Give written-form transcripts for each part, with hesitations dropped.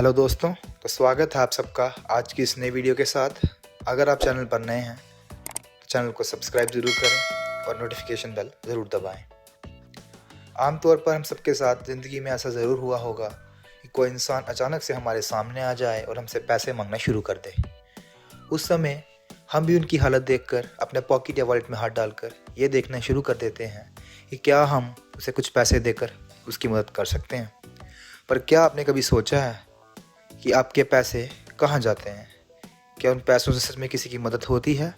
Hello दोस्तों, तो स्वागत है आप सबका आज की इस नई वीडियो के साथ। अगर आप चैनल पर नए हैं तो चैनल को सब्सक्राइब ज़रूर करें और नोटिफिकेशन बेल ज़रूर दबाएं। आमतौर पर हम सबके साथ ज़िंदगी में ऐसा ज़रूर हुआ होगा कि कोई इंसान अचानक से हमारे सामने आ जाए और हमसे पैसे मांगना शुरू कर दे। उस समय हम भी उनकी हालत देखकर अपने पॉकेट या वॉलेट में हाथ डालकर ये देखना शुरू कर देते हैं कि क्या हम उसे कुछ पैसे देकर उसकी मदद कर सकते हैं। पर क्या आपने कभी सोचा है कि आपके पैसे कहाँ जाते हैं? क्या उन पैसों से सच में किसी की मदद होती है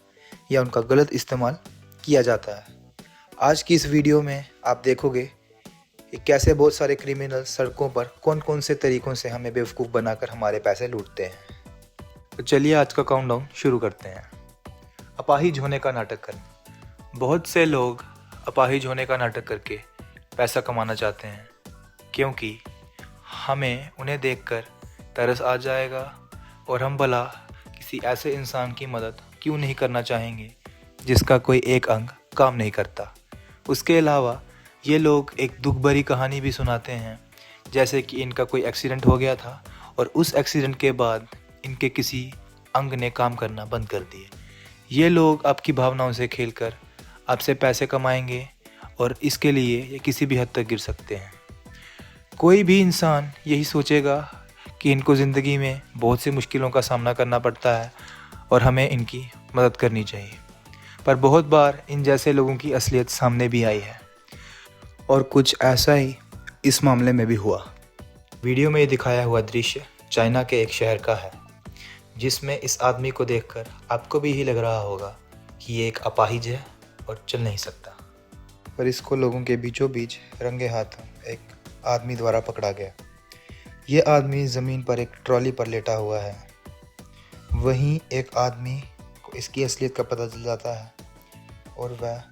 या उनका गलत इस्तेमाल किया जाता है? आज की इस वीडियो में आप देखोगे कि कैसे बहुत सारे क्रिमिनल सड़कों पर कौन कौन से तरीक़ों से हमें बेवकूफ़ बनाकर हमारे पैसे लूटते हैं। तो चलिए आज का काउंटडाउन शुरू करते हैं। अपाहिज होने का नाटक करना। बहुत से लोग अपाहिज होने का नाटक करके पैसा कमाना चाहते हैं, क्योंकि हमें उन्हें देखकर तरस आ जाएगा और हम भला किसी ऐसे इंसान की मदद क्यों नहीं करना चाहेंगे जिसका कोई एक अंग काम नहीं करता। उसके अलावा ये लोग एक दुख भरी कहानी भी सुनाते हैं, जैसे कि इनका कोई एक्सीडेंट हो गया था और उस एक्सीडेंट के बाद इनके किसी अंग ने काम करना बंद कर दिए। ये लोग आपकी भावनाओं से खेलकर आपसे पैसे कमाएंगे और इसके लिए ये किसी भी हद तक गिर सकते हैं। कोई भी इंसान यही सोचेगा कि इनको ज़िंदगी में बहुत सी मुश्किलों का सामना करना पड़ता है और हमें इनकी मदद करनी चाहिए। पर बहुत बार इन जैसे लोगों की असलियत सामने भी आई है और कुछ ऐसा ही इस मामले में भी हुआ। वीडियो में ये दिखाया हुआ दृश्य चाइना के एक शहर का है, जिसमें इस आदमी को देखकर आपको भी यही लग रहा होगा कि ये एक अपाहिज है और चल नहीं सकता। पर इसको लोगों के बीचों बीच रंगे हाथों एक आदमी द्वारा पकड़ा गया। ये आदमी ज़मीन पर एक ट्रॉली पर लेटा हुआ है। वहीं एक आदमी को इसकी असलियत का पता चल जाता है और वह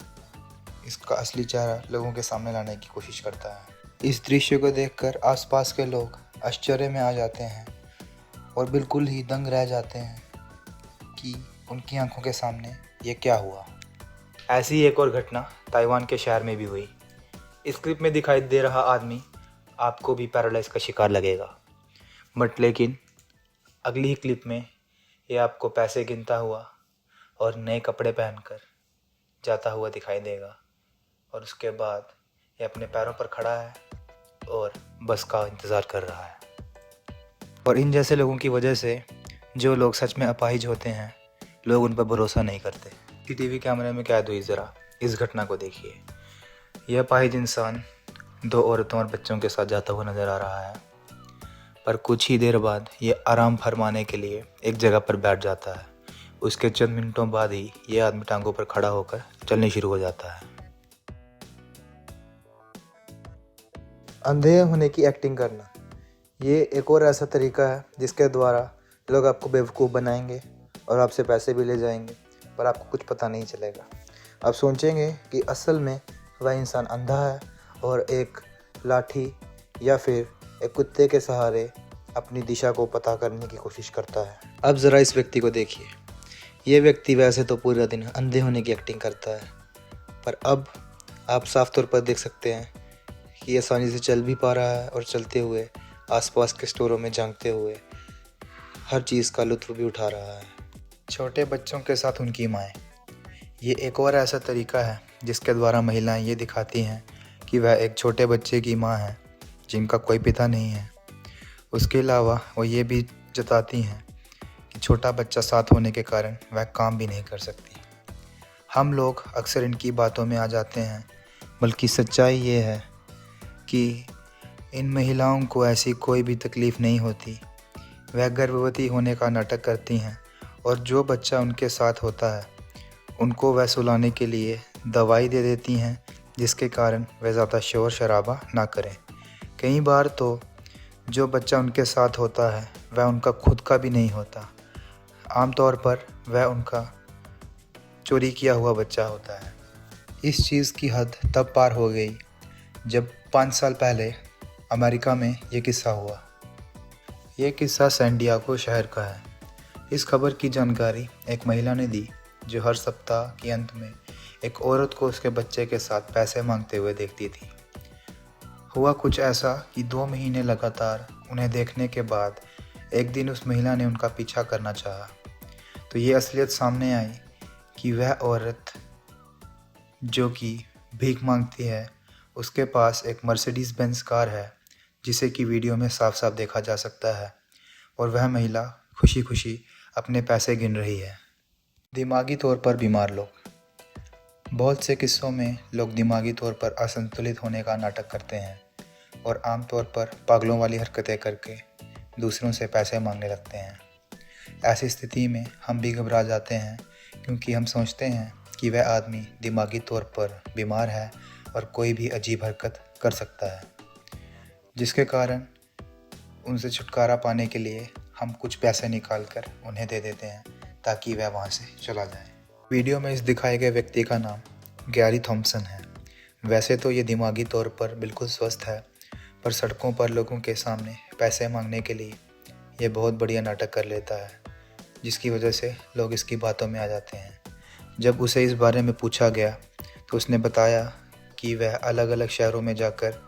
इसका असली चेहरा लोगों के सामने लाने की कोशिश करता है। इस दृश्य को देखकर आसपास के लोग आश्चर्य में आ जाते हैं और बिल्कुल ही दंग रह जाते हैं कि उनकी आंखों के सामने ये क्या हुआ। ऐसी एक और घटना ताइवान के शहर में भी हुई। इस क्लिप में दिखाई दे रहा आदमी आपको भी पैरालाइज का शिकार लगेगा, बट लेकिन अगली ही क्लिप में ये आपको पैसे गिनता हुआ और नए कपड़े पहनकर जाता हुआ दिखाई देगा और उसके बाद ये अपने पैरों पर खड़ा है और बस का इंतज़ार कर रहा है। और इन जैसे लोगों की वजह से जो लोग सच में अपाहिज होते हैं, लोग उन पर भरोसा नहीं करते। सीसीटीवी कैमरे में कैद हुई ज़रा इस घटना को देखिए। यह अपाहिज इंसान दो औरतों और बच्चों के साथ जाता हुआ नज़र आ रहा है, पर कुछ ही देर बाद ये आराम फरमाने के लिए एक जगह पर बैठ जाता है। उसके चंद मिनटों बाद ही ये आदमी टांगों पर खड़ा होकर चलने शुरू हो जाता है। अंधे होने की एक्टिंग करना, ये एक और ऐसा तरीका है जिसके द्वारा लोग आपको बेवकूफ़ बनाएंगे और आपसे पैसे भी ले जाएंगे, पर आपको कुछ पता नहीं चलेगा। आप सोचेंगे कि असल में वह इंसान अंधा है और एक लाठी या फिर एक कुत्ते के सहारे अपनी दिशा को पता करने की कोशिश करता है। अब ज़रा इस व्यक्ति को देखिए। ये व्यक्ति वैसे तो पूरा दिन अंधे होने की एक्टिंग करता है, पर अब आप साफ तौर पर देख सकते हैं कि आसानी से चल भी पा रहा है और चलते हुए आसपास के स्टोरों में झांकते हुए हर चीज़ का लुत्फ़ भी उठा रहा है। छोटे बच्चों के साथ उनकी माएँ, ये एक और ऐसा तरीका है जिसके द्वारा महिलाएं ये दिखाती हैं कि वह एक छोटे बच्चे की माँ है जिनका कोई पिता नहीं है। उसके अलावा वो ये भी जताती हैं कि छोटा बच्चा साथ होने के कारण वह काम भी नहीं कर सकती। हम लोग अक्सर इनकी बातों में आ जाते हैं, बल्कि सच्चाई ये है कि इन महिलाओं को ऐसी कोई भी तकलीफ़ नहीं होती। वह गर्भवती होने का नाटक करती हैं और जो बच्चा उनके साथ होता है उनको वह सुलाने के लिए दवाई दे देती हैं, जिसके कारण वह ज़्यादा शोर शराबा ना करें। कई बार तो जो बच्चा उनके साथ होता है वह उनका खुद का भी नहीं होता। आमतौर पर वह उनका चोरी किया हुआ बच्चा होता है। इस चीज़ की हद तब पार हो गई जब 5 साल पहले अमेरिका में ये किस्सा हुआ। ये किस्सा सैन डिएगो शहर का है। इस खबर की जानकारी एक महिला ने दी जो हर सप्ताह के अंत में एक औरत को उसके बच्चे के साथ पैसे मांगते हुए देखती थी। हुआ कुछ ऐसा कि 2 महीने लगातार उन्हें देखने के बाद एक दिन उस महिला ने उनका पीछा करना चाहा तो ये असलियत सामने आई कि वह औरत जो कि भीख मांगती है, उसके पास एक मर्सिडीज़ बेंज कार है, जिसे कि वीडियो में साफ साफ देखा जा सकता है, और वह महिला खुशी खुशी अपने पैसे गिन रही है। दिमागी तौर पर बीमार लोग। बहुत से किस्सों में लोग दिमागी तौर पर असंतुलित होने का नाटक करते हैं और आमतौर पर पागलों वाली हरकतें करके दूसरों से पैसे मांगने लगते हैं। ऐसी स्थिति में हम भी घबरा जाते हैं, क्योंकि हम सोचते हैं कि वह आदमी दिमागी तौर पर बीमार है और कोई भी अजीब हरकत कर सकता है, जिसके कारण उनसे छुटकारा पाने के लिए हम कुछ पैसे निकाल कर उन्हें दे देते हैं ताकि वह वहाँ से चला जाए। वीडियो में इस दिखाए गए व्यक्ति का नाम गैरी थॉम्पसन है। वैसे तो ये दिमागी तौर पर बिल्कुल स्वस्थ है, पर सड़कों पर लोगों के सामने पैसे मांगने के लिए ये बहुत बढ़िया नाटक कर लेता है, जिसकी वजह से लोग इसकी बातों में आ जाते हैं। जब उसे इस बारे में पूछा गया तो उसने बताया कि वह अलग अलग शहरों में जाकर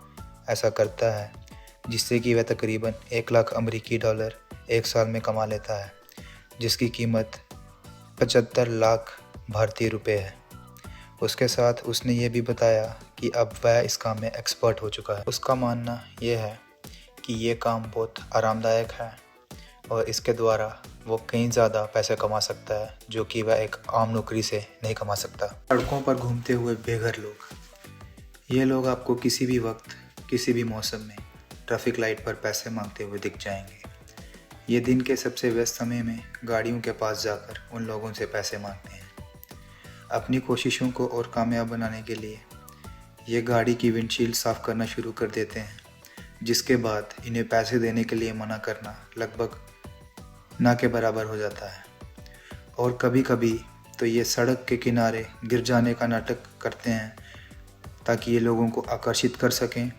ऐसा करता है, जिससे कि वह तकरीबन 1 लाख अमेरिकी डॉलर एक साल में कमा लेता है, जिसकी कीमत 75 लाख भारतीय रुपये है। उसके साथ उसने ये भी बताया कि अब वह इस काम में एक्सपर्ट हो चुका है। उसका मानना यह है कि ये काम बहुत आरामदायक है और इसके द्वारा वो कहीं ज़्यादा पैसे कमा सकता है, जो कि वह एक आम नौकरी से नहीं कमा सकता। सड़कों पर घूमते हुए बेघर लोग। ये लोग आपको किसी भी वक्त, किसी भी मौसम में ट्रैफिक लाइट पर पैसे मांगते हुए दिख जाएंगे। ये दिन के सबसे व्यस्त समय में गाड़ियों के पास जाकर उन लोगों से पैसे मांगते हैं। अपनी कोशिशों को और कामयाब बनाने के लिए ये गाड़ी की विंडशील्ड साफ़ करना शुरू कर देते हैं, जिसके बाद इन्हें पैसे देने के लिए मना करना लगभग ना के बराबर हो जाता है। और कभी कभी तो ये सड़क के किनारे गिर जाने का नाटक करते हैं ताकि ये लोगों को आकर्षित कर सकें,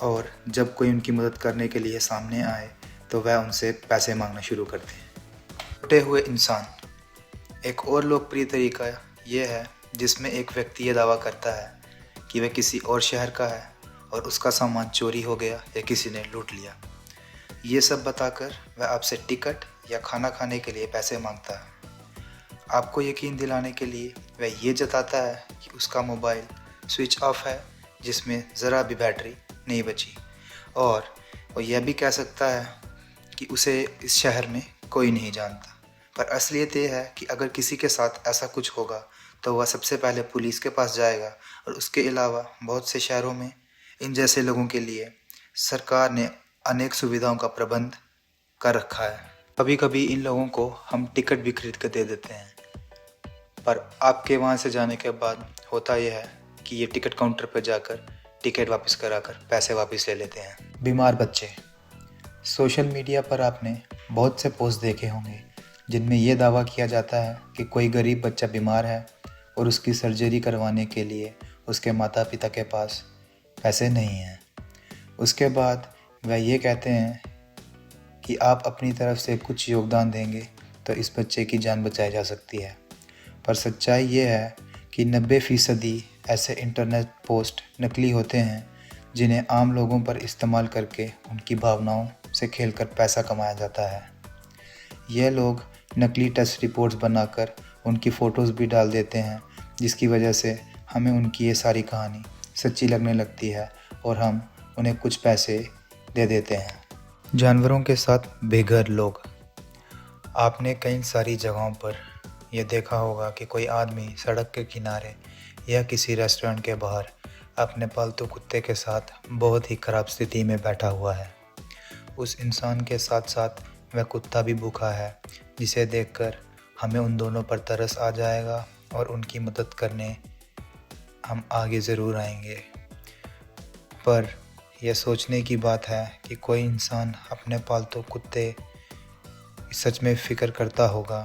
और जब कोई उनकी मदद करने के लिए सामने आए तो वह उनसे पैसे मांगना शुरू करते हैं। टूटे हुए इंसान। एक और लोकप्रिय तरीका ये है जिसमें एक व्यक्ति ये दावा करता है कि वह किसी और शहर का है और उसका सामान चोरी हो गया या किसी ने लूट लिया। ये सब बताकर वह आपसे टिकट या खाना खाने के लिए पैसे मांगता है। आपको यकीन दिलाने के लिए वह ये जताता है कि उसका मोबाइल स्विच ऑफ है, जिसमें ज़रा भी बैटरी नहीं बची, और वो यह भी कह सकता है कि उसे इस शहर में कोई नहीं जानता। पर असलियत ये है कि अगर किसी के साथ ऐसा कुछ होगा तो वह सबसे पहले पुलिस के पास जाएगा, और उसके अलावा बहुत से शहरों में इन जैसे लोगों के लिए सरकार ने अनेक सुविधाओं का प्रबंध कर रखा है। कभी कभी इन लोगों को हम टिकट भी खरीद कर दे देते हैं, पर आपके वहाँ से जाने के बाद होता यह है कि ये टिकट काउंटर पर जाकर टिकट वापस कराकर पैसे वापस ले लेते हैं। बीमार बच्चे। सोशल मीडिया पर आपने बहुत से पोस्ट देखे होंगे जिनमें यह दावा किया जाता है कि कोई गरीब बच्चा बीमार है और उसकी सर्जरी करवाने के लिए उसके माता पिता के पास पैसे नहीं हैं। उसके बाद वह ये कहते हैं कि आप अपनी तरफ से कुछ योगदान देंगे तो इस बच्चे की जान बचाई जा सकती है। पर सच्चाई ये है कि 90% ऐसे इंटरनेट पोस्ट नकली होते हैं, जिन्हें आम लोगों पर इस्तेमाल करके उनकी भावनाओं से खेलकर पैसा कमाया जाता है। ये लोग नकली टेस्ट रिपोर्ट्स बनाकर उनकी फ़ोटोज़ भी डाल देते हैं, जिसकी वजह से हमें उनकी ये सारी कहानी सच्ची लगने लगती है और हम उन्हें कुछ पैसे दे देते हैं। जानवरों के साथ बेघर लोग। आपने कई सारी जगहों पर यह देखा होगा कि कोई आदमी सड़क के किनारे या किसी रेस्टोरेंट के बाहर अपने पालतू कुत्ते के साथ बहुत ही ख़राब स्थिति में बैठा हुआ है। उस इंसान के साथ साथ वह कुत्ता भी भूखा है, जिसे देखकर हमें उन दोनों पर तरस आ जाएगा और उनकी मदद करने हम आगे ज़रूर आएंगे। पर यह सोचने की बात है कि कोई इंसान अपने पालतू कुत्ते सच में फ़िक्र करता होगा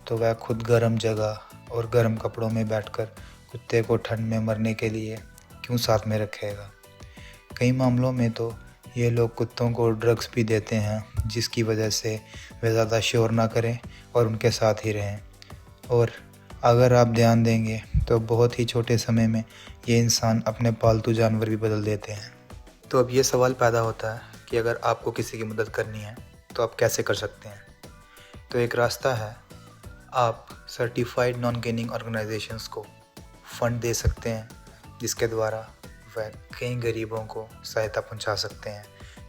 तो वह खुद गर्म जगह और गर्म कपड़ों में बैठकर कुत्ते को ठंड में मरने के लिए क्यों साथ में रखेगा। कई मामलों में तो ये लोग कुत्तों को ड्रग्स भी देते हैं, जिसकी वजह से वे ज़्यादा शोर ना करें और उनके साथ ही रहें। और अगर आप ध्यान देंगे तो बहुत ही छोटे समय में ये इंसान अपने पालतू जानवर भी बदल देते हैं। तो अब ये सवाल पैदा होता है कि अगर आपको किसी की मदद करनी है तो आप कैसे कर सकते हैं? तो एक रास्ता है, आप सर्टिफाइड नॉन गेनिंग ऑर्गेनाइजेशंस को फ़ंड दे सकते हैं, जिसके द्वारा वह कई गरीबों को सहायता पहुंचा सकते हैं।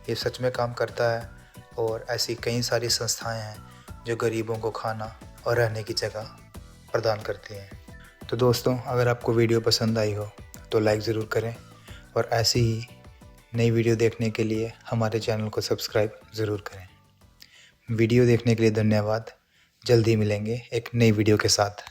ये सच में काम करता है और ऐसी कई सारी संस्थाएं हैं जो गरीबों को खाना और रहने की जगह प्रदान करती हैं। तो दोस्तों, अगर आपको वीडियो पसंद आई हो तो लाइक ज़रूर करें और ऐसी ही नई वीडियो देखने के लिए हमारे चैनल को सब्सक्राइब ज़रूर करें। वीडियो देखने के लिए धन्यवाद। जल्दी मिलेंगे एक नई वीडियो के साथ।